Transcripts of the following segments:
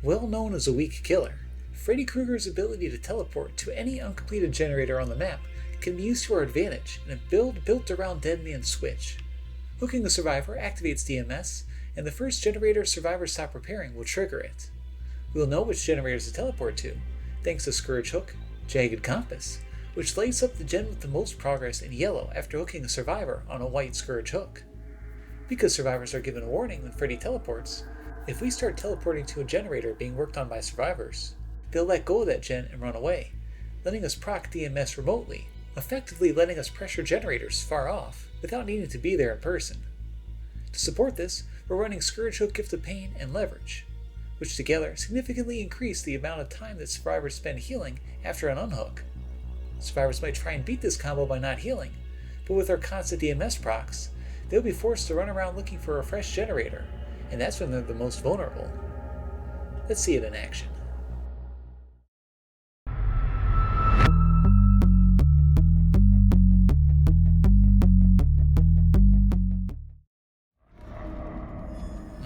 Well known as a weak killer, Freddy Krueger's ability to teleport to any uncompleted generator on the map can be used to our advantage in a build built around Dead Man's Switch. Hooking a survivor activates DMS, and the first generator survivors stop repairing will trigger it. We'll know which generators to teleport to, thanks to Scourge Hook Jagged Compass, which lights up the gen with the most progress in yellow after hooking a survivor on a white Scourge Hook. Because survivors are given a warning when Freddy teleports, if we start teleporting to a generator being worked on by survivors, they'll let go of that gen and run away, letting us proc DMS remotely, effectively letting us pressure generators far off without needing to be there in person. To support this, we're running Scourge Hook Gift of Pain and Leverage, which together significantly increase the amount of time that survivors spend healing after an unhook. Survivors might try and beat this combo by not healing, but with our constant DMS procs, they'll be forced to run around looking for a fresh generator, and that's when they're the most vulnerable. Let's see it in action.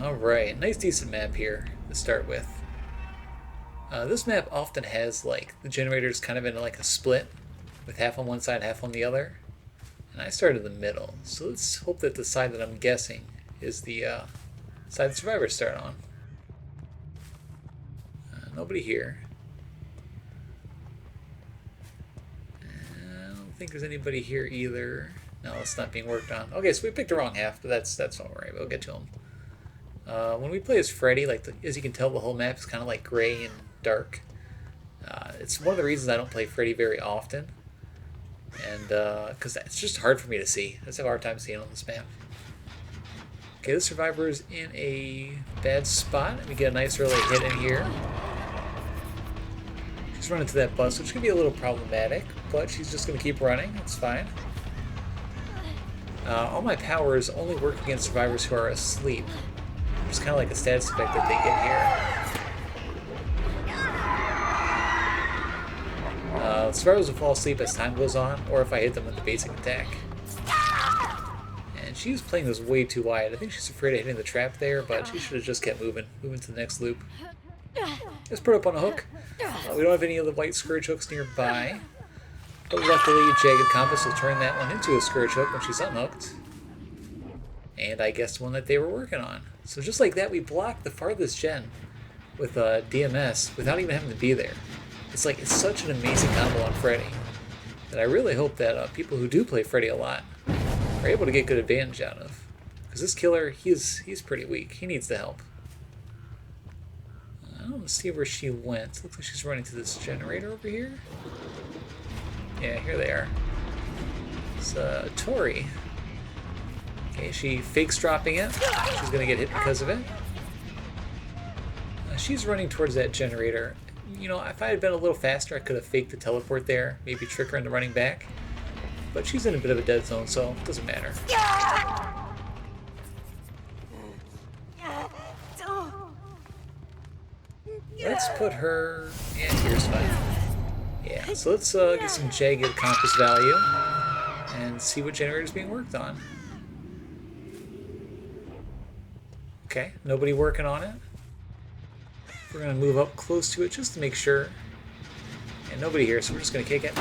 Alright, nice decent map here to start with. This map often has the generators kind of in a split, with half on one side, half on the other. And I started in the middle, so let's hope that the side that I'm guessing is the side the survivors start on. Nobody here. I don't think there's anybody here either. No, it's not being worked on. Okay, so we picked the wrong half, but that's alright. We'll get to them. When we play as Freddy, as you can tell, the whole map is kind of gray and dark. It's one of the reasons I don't play Freddy very often, and because it's just hard for me to see. I just have a hard time seeing on this map. Okay, the survivor is in a bad spot, and we get a nice early hit in here. She's running to that bus, which can be a little problematic, but she's just going to keep running. It's fine. All my powers only work against survivors who are asleep. It's kind of like a status effect that they get here. Survivors will fall asleep as time goes on, or if I hit them with the basic attack. And she's playing this way too wide. I think she's afraid of hitting the trap there, but she should have just kept moving to the next loop. Let's put her up on a hook. We don't have any of the white Scourge Hooks nearby, but luckily Jagged Compass will turn that one into a Scourge Hook when she's unhooked. And I guessed one that they were working on. So just like that, we blocked the farthest gen with DMS without even having to be there. It's such an amazing combo on Freddy that I really hope that people who do play Freddy a lot are able to get good advantage out of. Because this killer, he's pretty weak. He needs the help. I don't see where she went. Looks like she's running to this generator over here. Yeah, here they are. It's Tori. Okay, she fakes dropping it. She's going to get hit because of it. She's running towards that generator. You know, if I had been a little faster, I could have faked the teleport there. Maybe trick her into running back. But she's in a bit of a dead zone, so it doesn't matter. Let's put her... Yeah, here's fine. Yeah, so let's get some Jagged Compass value and see what generator is being worked on. Okay, nobody working on it. We're going to move up close to it just to make sure. And nobody here, so we're just going to kick it.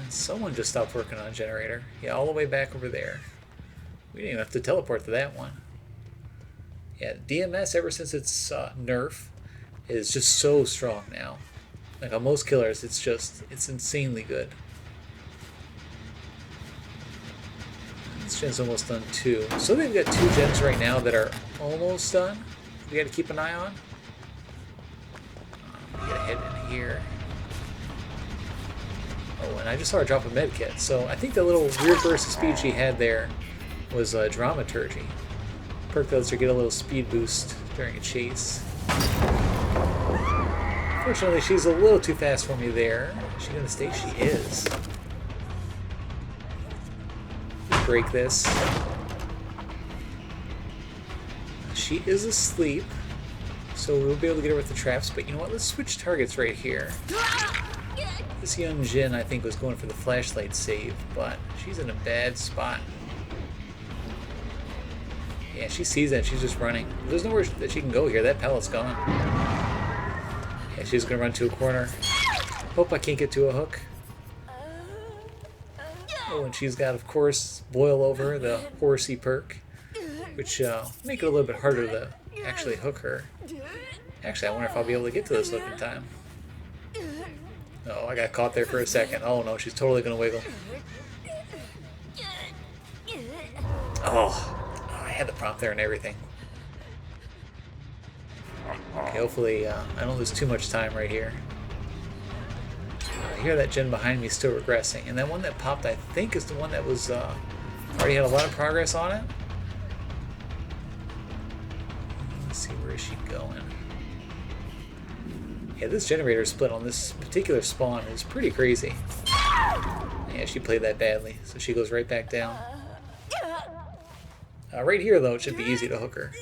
Someone just stopped working on a generator. Yeah, all the way back over there. We didn't even have to teleport to that one. Yeah, DMS, ever since its nerf, is just so strong now. Like on most killers, it's insanely good. This gen's almost done too. So they've got 2 gens right now that are almost done. We got to keep an eye on. We got to head in here. Oh, and I just saw her drop a med kit. So I think the little weird burst of speed she had there was Dramaturgy. Perk that lets her get a little speed boost during a chase. Fortunately, she's a little too fast for me there. Is she going to stay? She is. Break this. She is asleep, so we'll be able to get her with the traps, but you know what? Let's switch targets right here. This young Jin, I think, was going for the flashlight save, but she's in a bad spot. Yeah, Yeah, she sees that. She's just running. There's nowhere that she can go here. That pallet's gone. Yeah, she's going to run to a corner. Hope I can't get to a hook. Oh, and she's got, of course, Boil Over, the horsey perk, which make it a little bit harder to actually hook her. Actually, I wonder if I'll be able to get to this hook in time. Oh, I got caught there for a second. Oh no, she's totally going to wiggle. Oh, I had the prompt there and everything. Okay, hopefully I don't lose too much time right here. I hear that gen behind me still regressing, and that one that popped I think is the one that was already had a lot of progress on it. Let's see, where is she going? Yeah, this generator split on this particular spawn is pretty crazy. Yeah, she played that badly, so she goes right back down. Right here, though, it should be easy to hook her.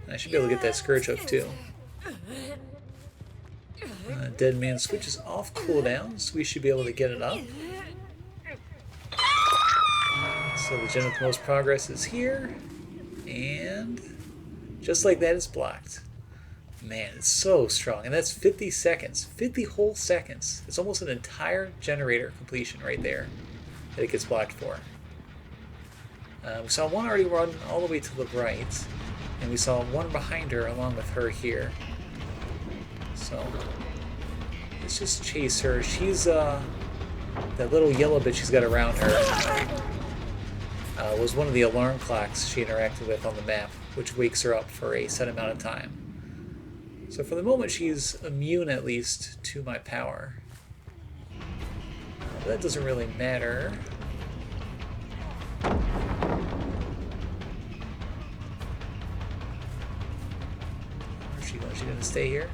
And I should be able to get that Scourge Hook, too. Dead Man switches off cooldown, so we should be able to get it up. So the gen with the most progress is here. And just like that, it's blocked. Man, it's so strong. And that's 50 seconds. 50 whole seconds. It's almost an entire generator completion right there that it gets blocked for. We saw one already run all the way to the right. And we saw one behind her along with her here. So let's just chase her. She's, that little yellow bit she's got around her was one of the alarm clocks she interacted with on the map, which wakes her up for a set amount of time. So for the moment, she's immune, at least, to my power. But that doesn't really matter. Where's she going? Is she going to stay here?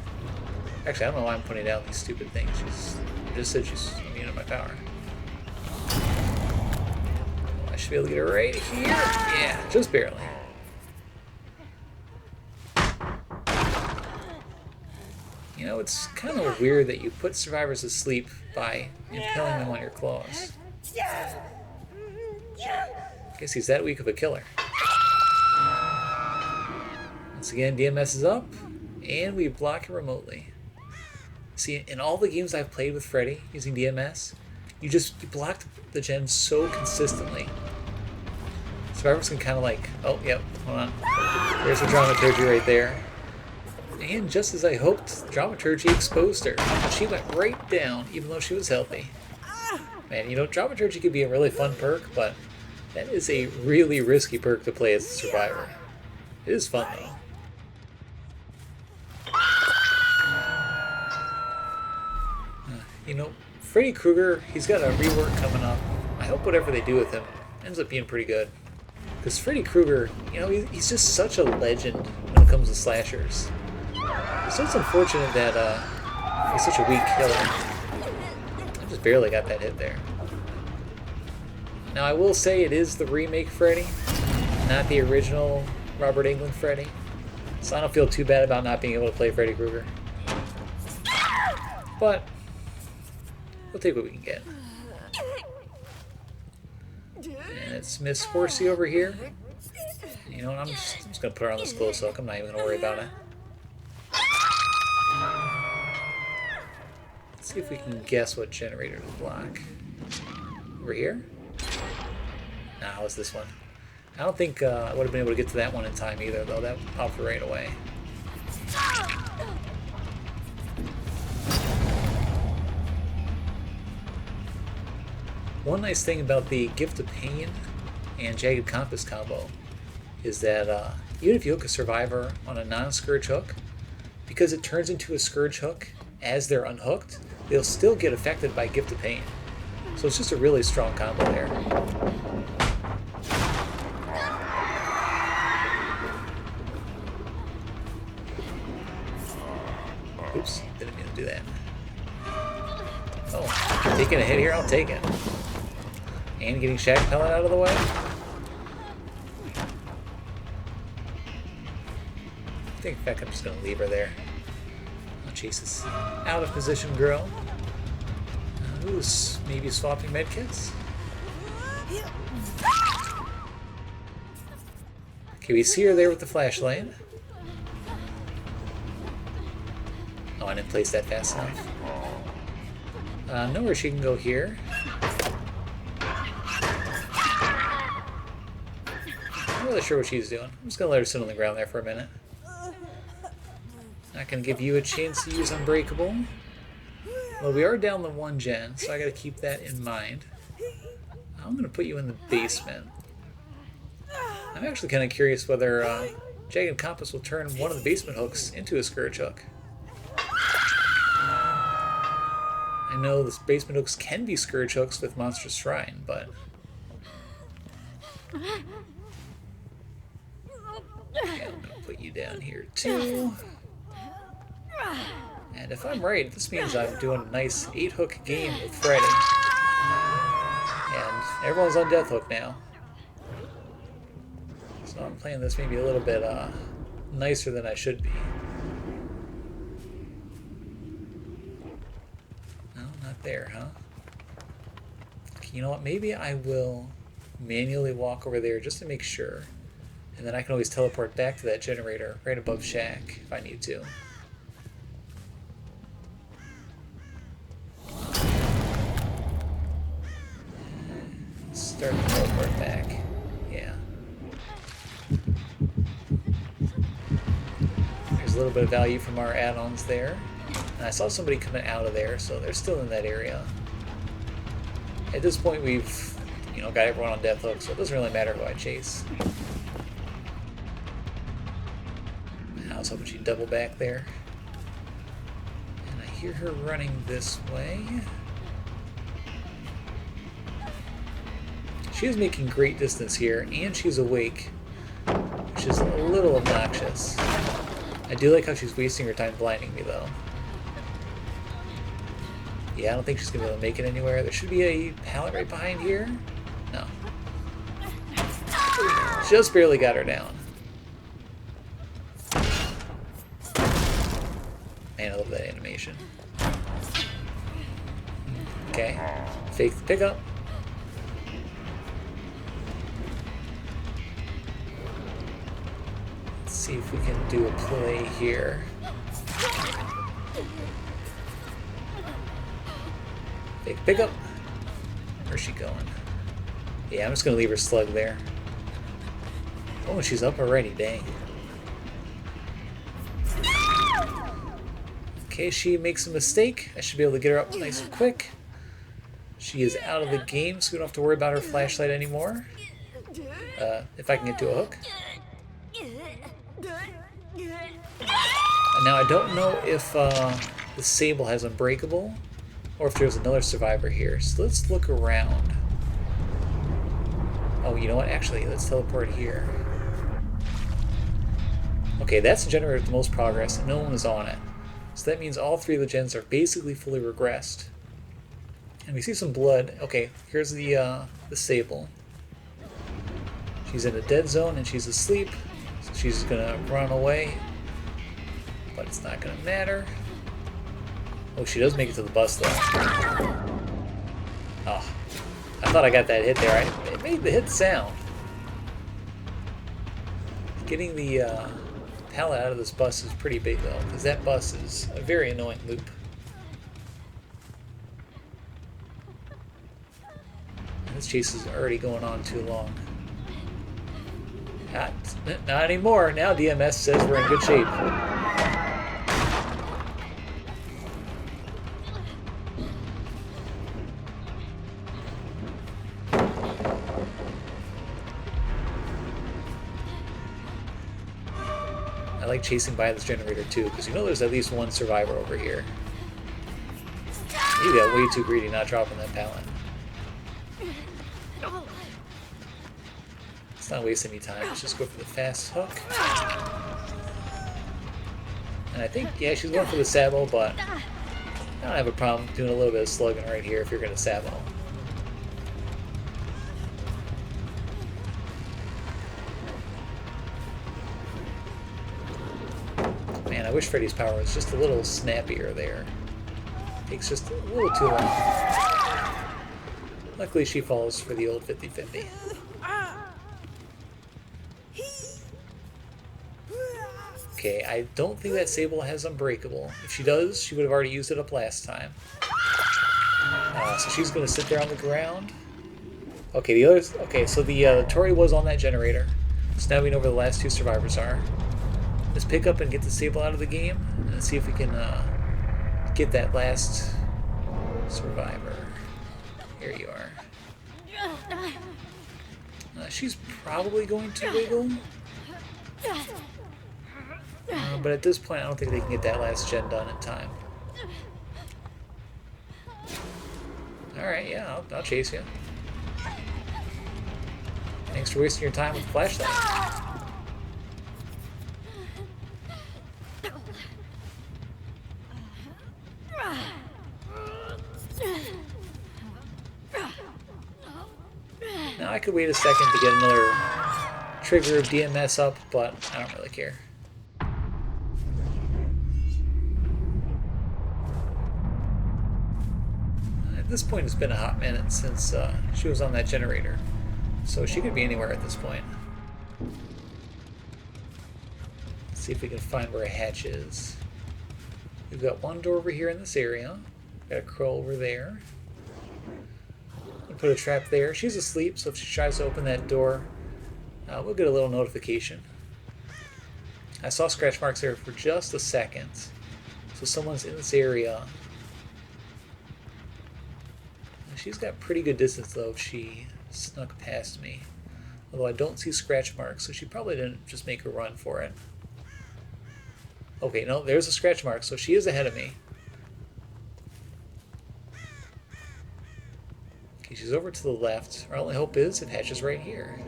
Actually, I don't know why I'm putting down these stupid things. She just said she's immune to my power. I should be able to get her right here. Yeah, just barely. You know, it's kind of weird that you put survivors to sleep by impaling them on your claws. Guess he's that weak of a killer. Once again, DMS is up, and we block it remotely. See, in all the games I've played with Freddy using DMS, you block the gen so consistently. Survivors can kind of like, oh, yep, hold on. There's the dramaturgy right there. And just as I hoped, dramaturgy exposed her. She went right down, even though she was healthy. Man, you know, dramaturgy could be a really fun perk, but that is a really risky perk to play as a survivor. It is fun, though. You know, Freddy Krueger, he's got a rework coming up. I hope whatever they do with him ends up being pretty good. Because Freddy Krueger, you know, he's just such a legend when it comes to slashers. So it's unfortunate that he's such a weak killer. I just barely got that hit there. Now I will say it is the remake Freddy, not the original Robert Englund Freddy. So I don't feel too bad about not being able to play Freddy Krueger. But we'll take what we can get. And it's Miss Horsey over here. You know what, I'm just going to put her on this close hook. I'm not even going to worry about it. Let's see if we can guess what generator to block. Over here? Nah, it's this one. I don't think I would have been able to get to that one in time either, though. That popped right away. One nice thing about the Gift of Pain and Jagged Compass combo is that even if you hook a survivor on a non-Scourge hook, because it turns into a Scourge hook as they're unhooked, they'll still get affected by Gift of Pain. So it's just a really strong combo there. Oops, didn't mean to do that. Oh, taking a hit here, I'll take it. And getting Shag Pellet out of the way. I think, in fact, I'm just going to leave her there. Oh, Jesus. Out of position, girl. Who's maybe swapping medkits? Okay, we see her there with the flashlight. Oh, I didn't place that fast enough. Know where she can go here. Not really sure what she's doing. I'm just gonna let her sit on the ground there for a minute. Not gonna give you a chance to use Unbreakable. Well, we are down to 1 gen, so I gotta keep that in mind. I'm gonna put you in the basement. I'm actually kind of curious whether Jagged Compass will turn one of the basement hooks into a Scourge Hook. I know the basement hooks can be Scourge Hooks with Monstrous Shrine, but... Okay, I'm gonna put you down here too. And if I'm right, this means I'm doing a nice 8-hook game with Freddy. And everyone's on Death Hook now. So I'm playing this maybe a little bit nicer than I should be. No, not there, huh? Okay, you know what? Maybe I will manually walk over there just to make sure. And then I can always teleport back to that generator right above Shack if I need to. Start the teleport back. Yeah. There's a little bit of value from our add-ons there. And I saw somebody coming out of there, so they're still in that area. At this point, we've, got everyone on Death Hook, so it doesn't really matter who I chase. I was hoping she'd double back there. And I hear her running this way. She is making great distance here, and she's awake, which is a little obnoxious. I do like how she's wasting her time blinding me, though. Yeah, I don't think she's going to be able to make it anywhere. There should be a pallet right behind here. No. Just barely got her down. Man, I love that animation. Okay. Fake the pickup. See if we can do a play here. Big pickup. Where's she going? Yeah, I'm just gonna leave her slug there. Oh, she's up already, dang. Okay, she makes a mistake. I should be able to get her up nice and quick. She is out of the game, so we don't have to worry about her flashlight anymore. If I can get to a hook. Now, I don't know if the Sable has Unbreakable, or if there's another survivor here. So let's look around. Oh, you know what? Actually, let's teleport here. Okay, that's the generator with the most progress, and no one is on it. So that means all 3 of the gens are basically fully regressed. And we see some blood. Okay, here's the Sable. She's in a dead zone, and she's asleep. So she's gonna run away. But it's not gonna matter. Oh, she does make it to the bus, though. Oh, I thought I got that hit there. It made the hit sound. Getting the pallet out of this bus is pretty big, though, because that bus is a very annoying loop. This chase is already going on too long. Not anymore. Now DMS says we're in good shape. I like chasing by this generator too, because there's at least one survivor over here. You got way too greedy not dropping that pallet. Let's not waste any time. Let's just go for the fast hook. And I think, yeah, she's going for the Sabo, but I don't have a problem doing a little bit of slugging right here if you're going to Sabo. Man, I wish Freddy's power was just a little snappier there. Takes just a little too long. Luckily, she falls for the old 50-50. Okay, I don't think that Sable has Unbreakable. If she does, she would have already used it up last time. So she's going to sit there on the ground. Okay, the others. Okay, so the Tori was on that generator. So now we know where the last two survivors are. Let's pick up and get the Sable out of the game and see if we can get that last survivor. Here you are. She's probably going to wiggle. But at this point, I don't think they can get that last gen done in time. Alright, yeah, I'll chase you. Thanks for wasting your time with the flashlight. Now I could wait a second to get another trigger of DMS up, but I don't really care. At this point, it's been a hot minute since she was on that generator, so she could be anywhere at this point. Let's see if we can find where a hatch is. We've got one door over here in this area. Got a crow over there. Put a trap there. She's asleep, so if she tries to open that door, we'll get a little notification. I saw scratch marks there for just a second, so someone's in this area. She's got pretty good distance, though, if she snuck past me. Although I don't see scratch marks, so she probably didn't just make a run for it. Okay, no, there's a scratch mark, so she is ahead of me. Okay, she's over to the left. Our only hope is it hatches right here.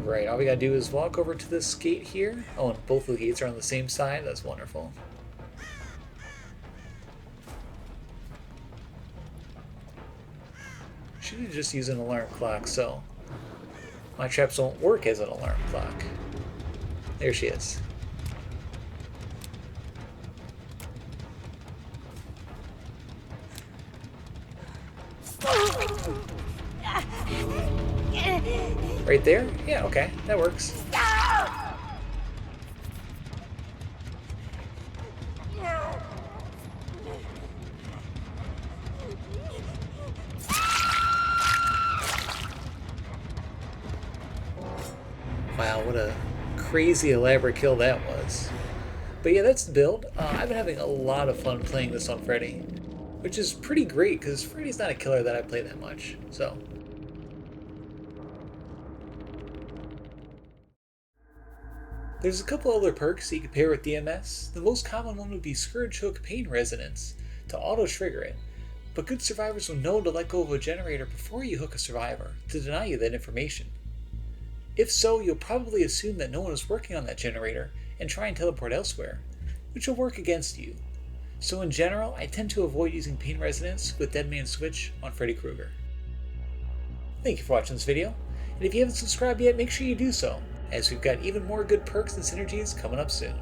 Alright, all we gotta do is walk over to this gate here. Oh, and both of the gates are on the same side. That's wonderful. Should have just used an alarm clock, so my traps won't work as an alarm clock. There she is. Right there? Yeah, okay, that works. Wow, what a crazy elaborate kill that was. But yeah, that's the build. I've been having a lot of fun playing this on Freddy, which is pretty great because Freddy's not a killer that I play that much, so. There's a couple other perks that you can pair with DMS. The most common one would be Scourge Hook Pain Resonance to auto-trigger it, but good survivors will know to let go of a generator before you hook a survivor to deny you that information. If so, you'll probably assume that no one is working on that generator and try and teleport elsewhere, which will work against you. So in general, I tend to avoid using Pain Resonance with Dead Man Switch on Freddy Krueger. Thank you for watching this video, and if you haven't subscribed yet, make sure you do so, as we've got even more good perks and synergies coming up soon.